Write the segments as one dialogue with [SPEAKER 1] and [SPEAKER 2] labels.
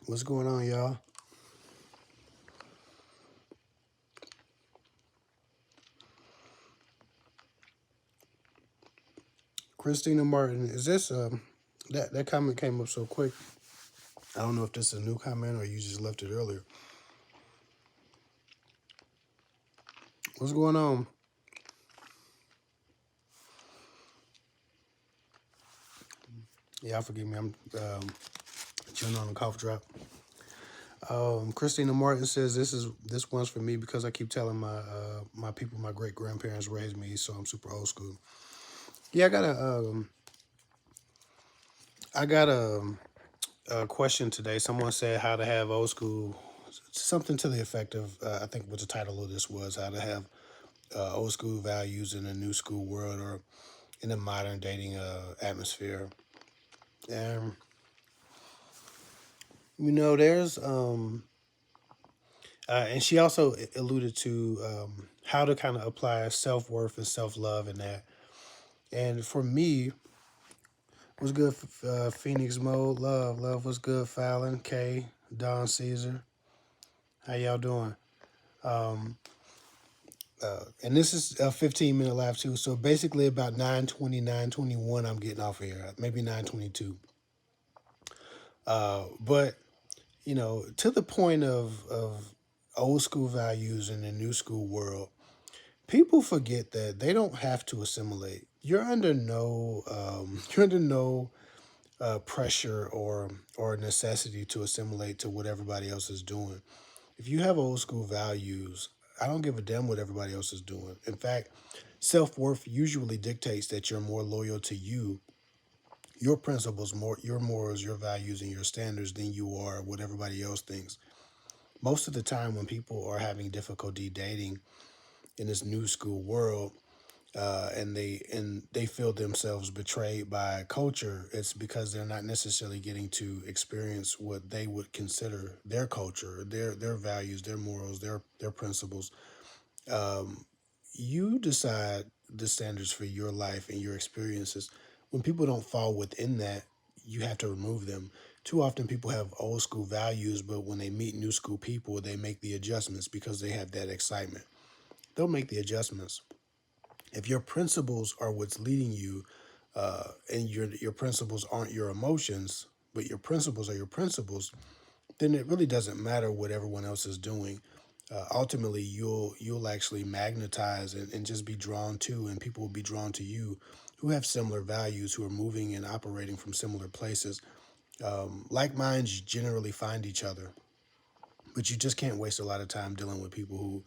[SPEAKER 1] What's going on, y'all? Christina Martin, is this that comment came up so quick? I don't know if this is a new comment or you just left it earlier. What's going on? Yeah, forgive me. I'm chewing on a cough drop. Christina Martin says this one's for me because I keep telling my people my great grandparents raised me, so I'm super old school. Yeah, I got a question today. Someone said how to have old school, something to the effect of I think what the title of this was, how to have old school values in a new school world or in a modern dating atmosphere. And there's and she also alluded to how to kind of apply self worth and self love in that. And for me, what's good, Phoenix Mode, love was good, Fallon, K, Don Caesar, how y'all doing? Um, and this is a 15-minute live too. So basically about 9:20, 9:21, I'm getting off of here. Maybe 9:22. But to the point of old school values in the new school world, people forget that they don't have to assimilate. You're under no pressure or necessity to assimilate to what everybody else is doing. If you have old school values, I don't give a damn what everybody else is doing. In fact, self worth usually dictates that you're more loyal to you, your principles, more your morals, your values, and your standards than you are what everybody else thinks. Most of the time when people are having difficulty dating in this new school world, and they feel themselves betrayed by culture, it's because they're not necessarily getting to experience what they would consider their culture, their values, their morals, their principles. um, you decide the standards for your life and your experiences. When people don't fall within that, you have to remove them. Too often, people have old school values, but when they meet new school people, they make the adjustments because they have that excitement. They'll make the adjustments. If your principles are what's leading you, and your principles aren't your emotions, but your principles are your principles, then it really doesn't matter what everyone else is doing. Ultimately, you'll actually magnetize and just be drawn to, and people will be drawn to you who have similar values, who are moving and operating from similar places. Like minds generally find each other, but you just can't waste a lot of time dealing with people who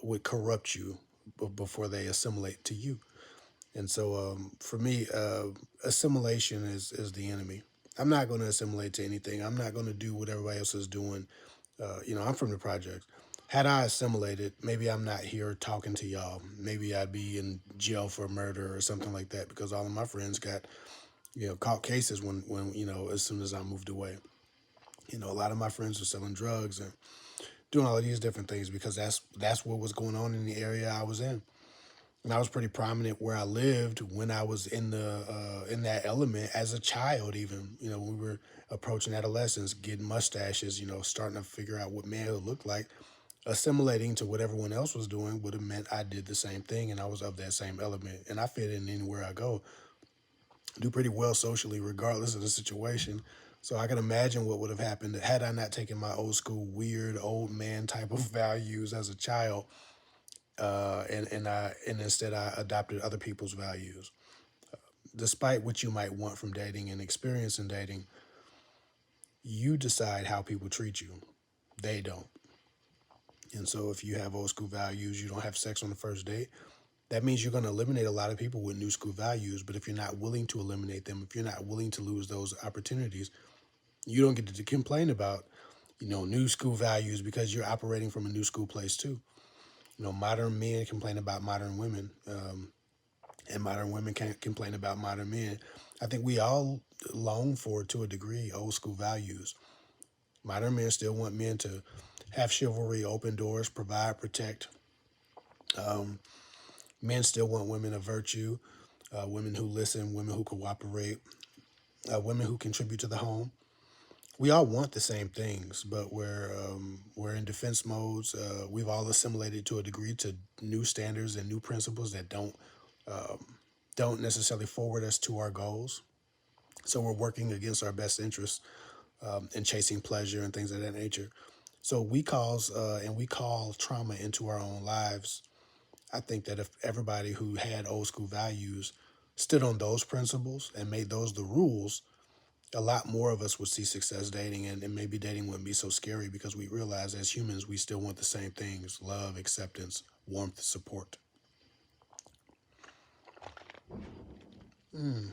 [SPEAKER 1] would corrupt you before they assimilate to you. And so, for me, assimilation is the enemy. I'm not going to assimilate to anything. I'm not going to do what everybody else is doing. I'm from the projects. Had I assimilated, maybe I'm not here talking to y'all. Maybe I'd be in jail for murder or something like that because all of my friends got, caught cases when as soon as I moved away. A lot of my friends were selling drugs and doing all of these different things because that's what was going on in the area I was in. And I was pretty prominent where I lived when I was in that element as a child. Even when we were approaching adolescence, getting mustaches, starting to figure out what manhood looked like. Assimilating to what everyone else was doing would have meant I did the same thing, and I was of that same element, and I fit in anywhere I go. Do pretty well socially, regardless of the situation. So I can imagine what would have happened had I not taken my old school, weird old man type of values as a child, and instead I adopted other people's values. Despite what you might want from dating and experience in dating, you decide how people treat you. They don't. And so if you have old school values, you don't have sex on the first date. That means you're going to eliminate a lot of people with new school values. But if you're not willing to eliminate them, if you're not willing to lose those opportunities, you don't get to complain about, new school values because you're operating from a new school place too. Modern men complain about modern women. And modern women can't complain about modern men. I think we all long for, to a degree, old school values. Modern men still want men to have chivalry, open doors, provide, protect. Um, Men still want women of virtue, women who listen, women who cooperate, women who contribute to the home. We all want the same things, but we're in defense modes. We've all assimilated to a degree to new standards and new principles that don't necessarily forward us to our goals. So we're working against our best interests and chasing pleasure and things of that nature. So we call trauma into our own lives. I think that if everybody who had old school values stood on those principles and made those the rules, a lot more of us would see success dating, and maybe dating wouldn't be so scary because we realize as humans we still want the same things: love, acceptance, warmth, support. Mm.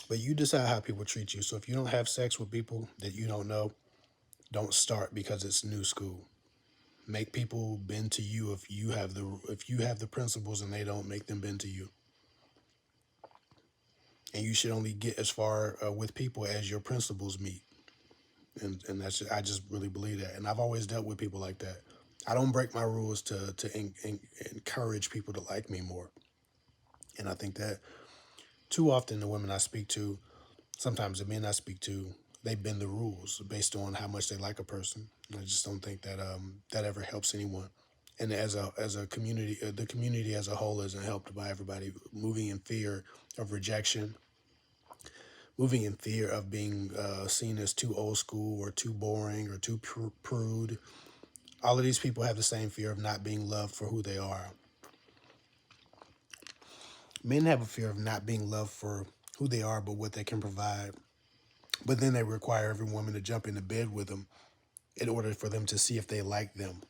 [SPEAKER 1] But you decide how people treat you. So if you don't have sex with people that you don't know, don't start because it's new school. Make people bend to you if you have the principles and they don't, make them bend to you. And you should only get as far with people as your principles meet. And that's I just really believe that. And I've always dealt with people like that. I don't break my rules to encourage people to like me more. And I think that too often the women I speak to, sometimes the men I speak to, they bend the rules based on how much they like a person. And I just don't think that that ever helps anyone. And as a community, the community as a whole isn't helped by everybody moving in fear of rejection, moving in fear of being seen as too old school or too boring or too prude. All of these people have the same fear of not being loved for who they are. Men have a fear of not being loved for who they are, but what they can provide. But then they require every woman to jump into bed with them in order for them to see if they like them.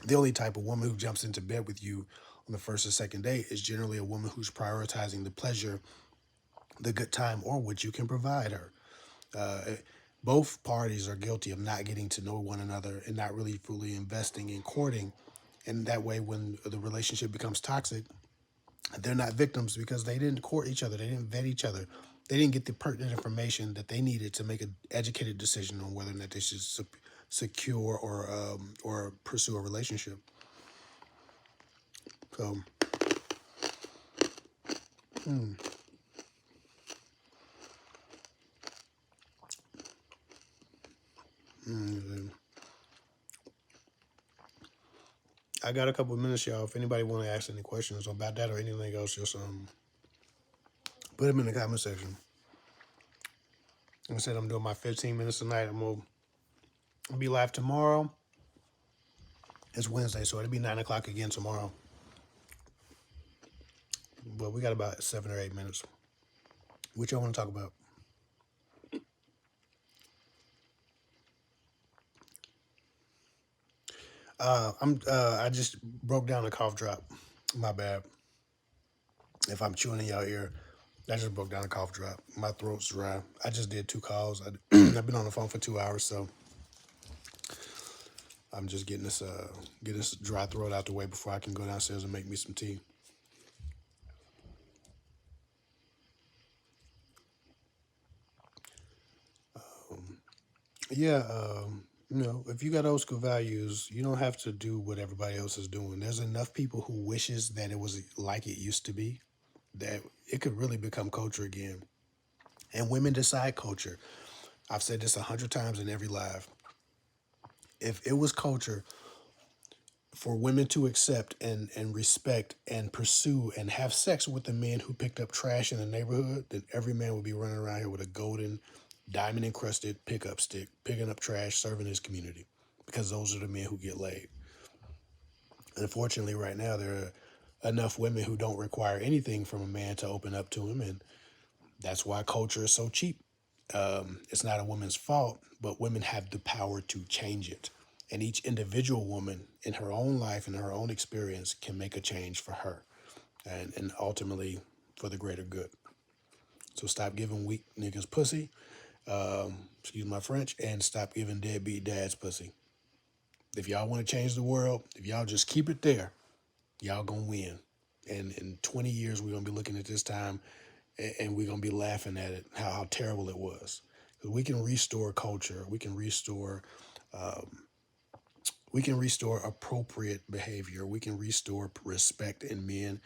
[SPEAKER 1] The only type of woman who jumps into bed with you on the first or second date is generally a woman who's prioritizing the pleasure, the good time, or what you can provide her. Uh, Both parties are guilty of not getting to know one another and not really fully investing in courting. And that way, when the relationship becomes toxic, they're not victims because they didn't court each other. They didn't vet each other. They didn't get the pertinent information that they needed to make an educated decision on whether or not they should secure or pursue a relationship. So, mm, mm, I got a couple of minutes, y'all. If anybody want to ask any questions about that or anything else, just put them in the comment section. Like I said, I'm doing my 15 minutes tonight. I'm gonna be live tomorrow. It's Wednesday, so it'll be 9 o'clock again tomorrow. But we got about 7 or 8 minutes. What y'all want to talk about? I just broke down a cough drop. My bad. If I'm chewing in y'all ear, I just broke down a cough drop. My throat's dry. I just did 2 calls. I've been on the phone for 2 hours, so I'm just getting this dry throat out the way before I can go downstairs and make me some tea. Yeah, if you got old school values, you don't have to do what everybody else is doing. There's enough people who wishes that it was like it used to be, that it could really become culture again. And women decide culture. I've said this 100 times in every live. If it was culture for women to accept and respect and pursue and have sex with the men who picked up trash in the neighborhood, then every man would be running around here with a golden, diamond encrusted pickup stick, picking up trash, serving his community, because those are the men who get laid. Unfortunately, right now, there are enough women who don't require anything from a man to open up to him, and that's why culture is so cheap. It's not a woman's fault, but women have the power to change it. And each individual woman in her own life and her own experience can make a change for her and ultimately for the greater good. So stop giving weak niggas pussy, excuse my French, and stop giving deadbeat dads pussy. If y'all want to change the world, if y'all just keep it there, y'all gonna win. And in 20 years, we're gonna be looking at this time and we're gonna be laughing at it, how terrible it was. Because we can restore culture, we can restore appropriate behavior, we can restore respect in men,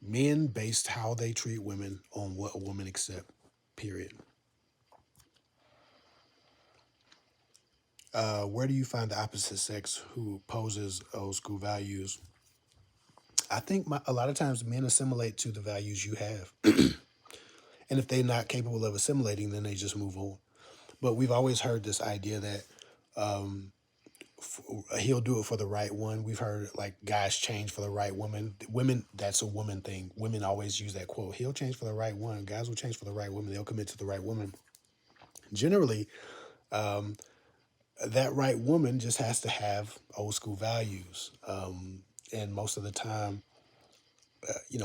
[SPEAKER 1] Men based how they treat women on what a woman accept. Period. Where do you find the opposite sex who poses old school values? I think a lot of times men assimilate to the values you have. And if they're not capable of assimilating, then they just move on. But we've always heard this idea that he'll do it for the right one. We've heard like guys change for the right woman. Women, that's a woman thing. Women always use that quote. He'll change for the right one. Guys will change for the right woman. They'll commit to the right woman. Generally, that right woman just has to have old school values. And most of the time,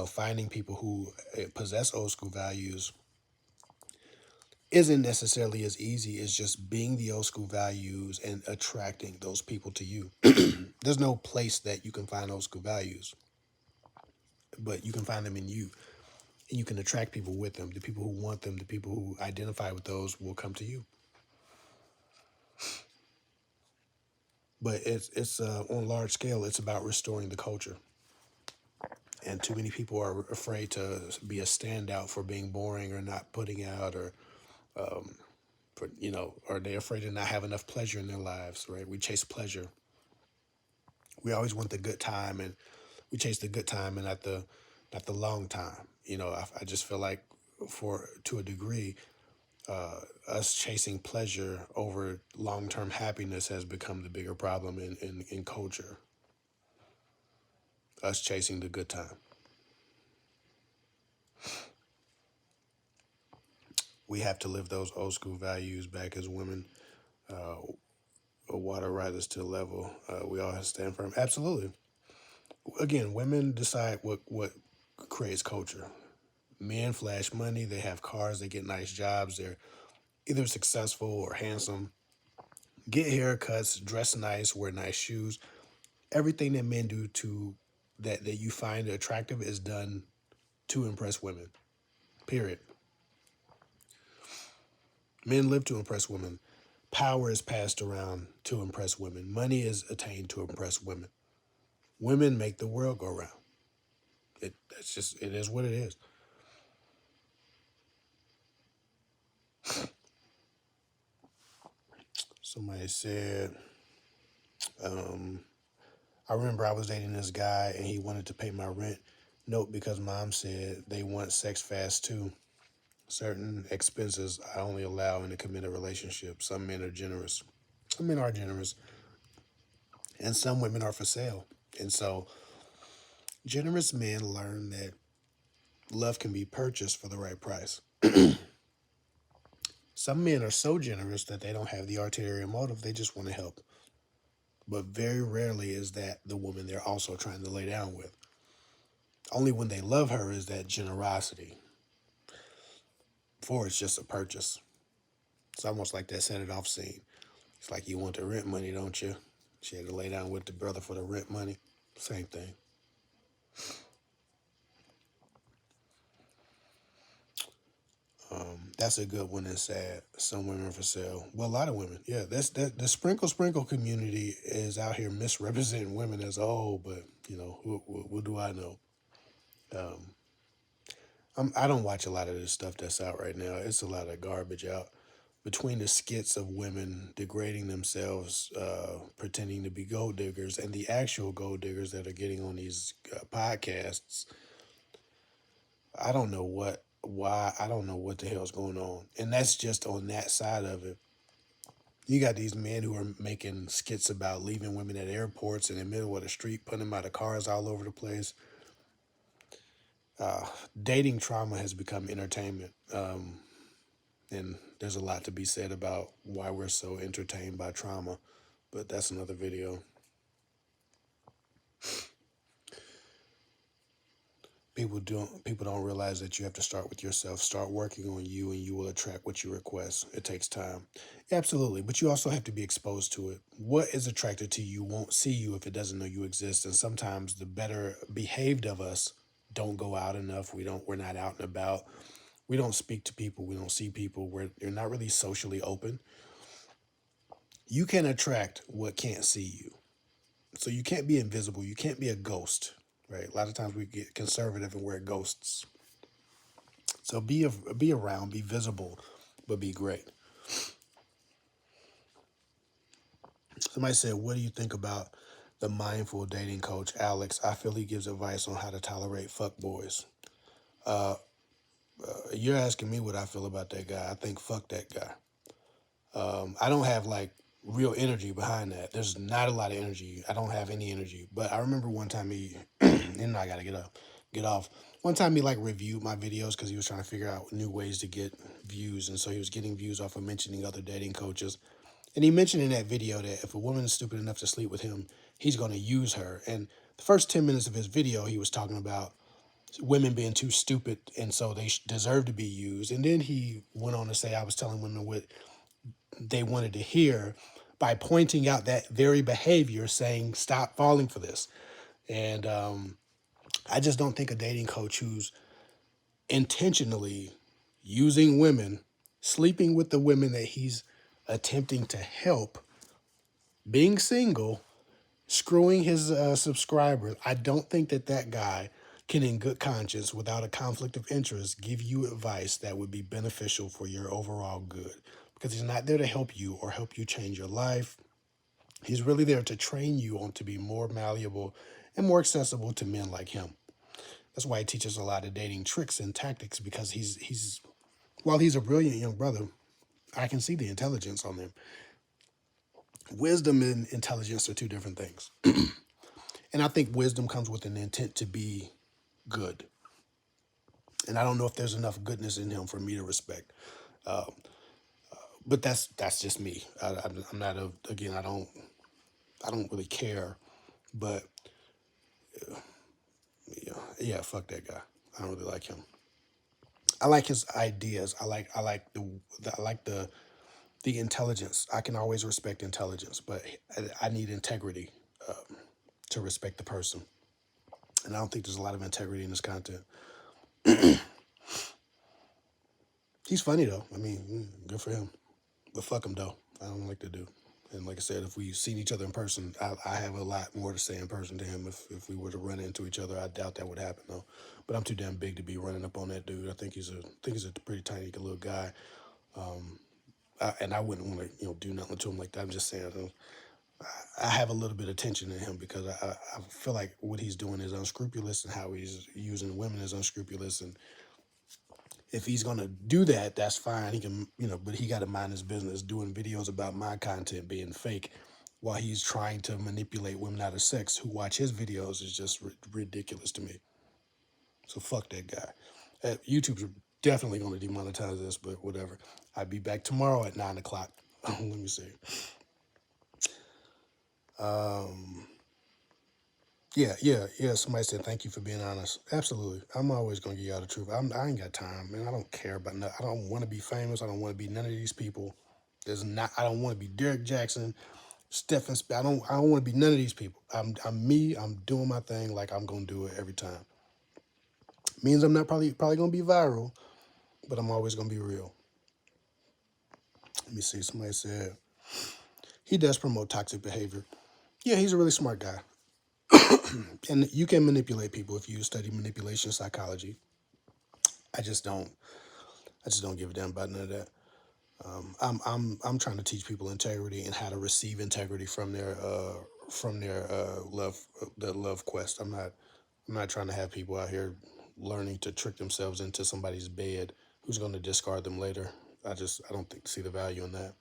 [SPEAKER 1] finding people who possess old school values isn't necessarily as easy as just being the old school values and attracting those people to you. There's no place that you can find old school values, but you can find them in you. And you can attract people with them. The people who want them, the people who identify with those will come to you. But it's on a large scale, it's about restoring the culture. And too many people are afraid to be a standout for being boring or not putting out or or they're afraid to not have enough pleasure in their lives, right? We chase pleasure. We always want the good time, and we chase the good time and not the long time. I just feel like for to a degree, us chasing pleasure over long-term happiness has become the bigger problem in culture. Us chasing the good time. We have to live those old school values back as women. Water rises to the level. We all have to stand firm. Absolutely. Again, women decide what creates culture. Men flash money. They have cars. They get nice jobs. They're either successful or handsome. Get haircuts, dress nice, wear nice shoes. Everything that men do to that you find attractive is done to impress women. Period. Men live to impress women. Power is passed around to impress women. Money is attained to impress women. Women make the world go round. It is what it is. Somebody said, I remember I was dating this guy and he wanted to pay my rent. Nope, because mom said they want sex fast too. Certain expenses I only allow in a committed relationship. Some men are generous. Some men are generous, and some women are for sale. And so, generous men learn that love can be purchased for the right price. Some men are so generous that they don't have the ulterior motive, they just want to help. But very rarely is that the woman they're also trying to lay down with. Only when they love her is that generosity. For it's just a purchase. It's almost like that set it off scene. It's like you want the rent money, don't you? She had to lay down with the brother for the rent money. Same thing. That's a good one and sad. Some women for sale. Well, a lot of women. Yeah, the sprinkle community is out here misrepresenting women as a whole. But what do I know? I don't watch a lot of this stuff that's out right now. It's a lot of garbage out. Between the skits of women degrading themselves, pretending to be gold diggers, and the actual gold diggers that are getting on these podcasts, I don't know why, I don't know what the hell's going on. And that's just on that side of it. You got these men who are making skits about leaving women at airports in the middle of the street, putting them out of cars all over the place. Dating trauma has become entertainment. And there's a lot to be said about why we're so entertained by trauma. But that's another video. People don't realize that you have to start with yourself. Start working on you and you will attract what you request. It takes time. Absolutely. But you also have to be exposed to it. What is attracted to you won't see you if it doesn't know you exist. And sometimes the better behaved of us don't go out enough. We're not out and about. We don't speak to people. We don't see people. You're not really socially open. You can attract what can't see you. So you can't be invisible. You can't be a ghost, right? A lot of times we get conservative and wear ghosts. So be around, be visible, but be great. Somebody said, "What do you think about the mindful dating coach, Alex? I feel he gives advice on how to tolerate fuck boys." You're asking me what I feel about that guy. I think fuck that guy. I don't have like real energy behind that. There's not a lot of energy. I don't have any energy. But I remember one time he, and I gotta get off. One time he like reviewed my videos because he was trying to figure out new ways to get views, and so he was getting views off of mentioning other dating coaches. And he mentioned in that video that if a woman is stupid enough to sleep with him, he's going to use her. And the first 10 minutes of his video, he was talking about women being too stupid and so they deserve to be used. And then he went on to say, I was telling women what they wanted to hear by pointing out that very behavior, saying, stop falling for this. And I just don't think a dating coach who's intentionally using women, sleeping with the women that he's attempting to help, being single, screwing his subscribers. I don't think that that guy can, in good conscience, without a conflict of interest, give you advice that would be beneficial for your overall good. Because he's not there to help you or help you change your life. He's really there to train you on to be more malleable and more accessible to men like him. That's why he teaches a lot of dating tricks and tactics, because he's while he's a brilliant young brother, I can see the intelligence on him. Wisdom and intelligence are two different things. And I think wisdom comes with an intent to be good. And I don't know if there's enough goodness in him for me to respect. But that's just me. I'm not a, again, I don't really care. But yeah, fuck that guy. I don't really like him. I like his ideas. I like the intelligence. I can always respect intelligence, but I need integrity to respect the person. And I don't think there's a lot of integrity in his content. He's funny though. I mean, good for him. But fuck him though. I don't like to do. And like I said, if we seen each other in person, I have a lot more to say in person to him. If we were to run into each other, I doubt that would happen though. But I'm too damn big to be running up on that dude. I think he's a pretty tiny little guy. And I wouldn't want to do nothing to him like that. I'm just saying I have a little bit of tension in him because I feel like what he's doing is unscrupulous and how he's using women is unscrupulous. And if he's gonna do that, that's fine. He can, but he got to mind his business. Doing videos about my content being fake, while he's trying to manipulate women out of sex who watch his videos, is just ridiculous to me. So fuck that guy. YouTube's definitely gonna demonetize this, but whatever. I'll be back tomorrow at 9 o'clock. Let me see. Yeah. Somebody said thank you for being honest. Absolutely. I'm always gonna give y'all the truth. I ain't got time, man. I don't care about nothing. I don't want to be famous. I don't want to be none of these people. There's not. I don't want to be Derek Jackson, Stephen. I don't want to be none of these people. I'm me. I'm doing my thing like I'm gonna do it every time. Means I'm not probably gonna be viral, but I'm always gonna be real. Let me see. Somebody said he does promote toxic behavior. Yeah, he's a really smart guy, and you can manipulate people if you study manipulation psychology. I just don't. I just don't give a damn about none of that. I'm trying to teach people integrity and how to receive integrity from their love quest. I'm not trying to have people out here learning to trick themselves into somebody's bed who's going to discard them later. I don't see the value in that.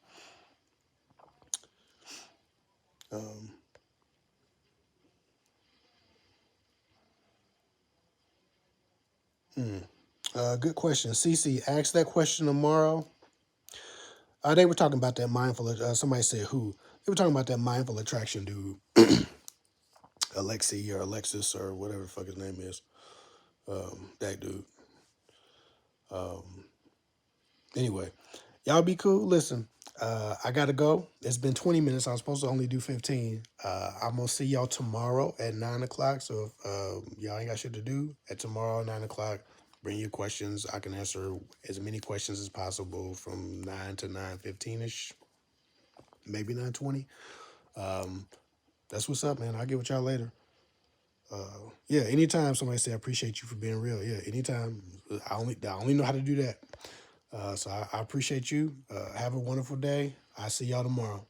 [SPEAKER 1] Good question. CC, ask that question tomorrow. They were talking about that mindful. Somebody said who? They were talking about that mindful attraction dude, Alexi or Alexis or whatever the fuck his name is. That dude. Anyway, y'all be cool. Listen, I gotta go. It's been 20 minutes. I was supposed to only do 15. I'm gonna see y'all tomorrow at 9 o'clock. So if y'all ain't got shit to do, at tomorrow 9 o'clock, bring your questions. I can answer as many questions as possible from 9 to 9:15 ish, maybe 9:20. That's what's up, man. I'll get with y'all later. Yeah, anytime somebody say I appreciate you for being real. Yeah, anytime. I only know how to do that. So I appreciate you. Have a wonderful day. I see y'all tomorrow.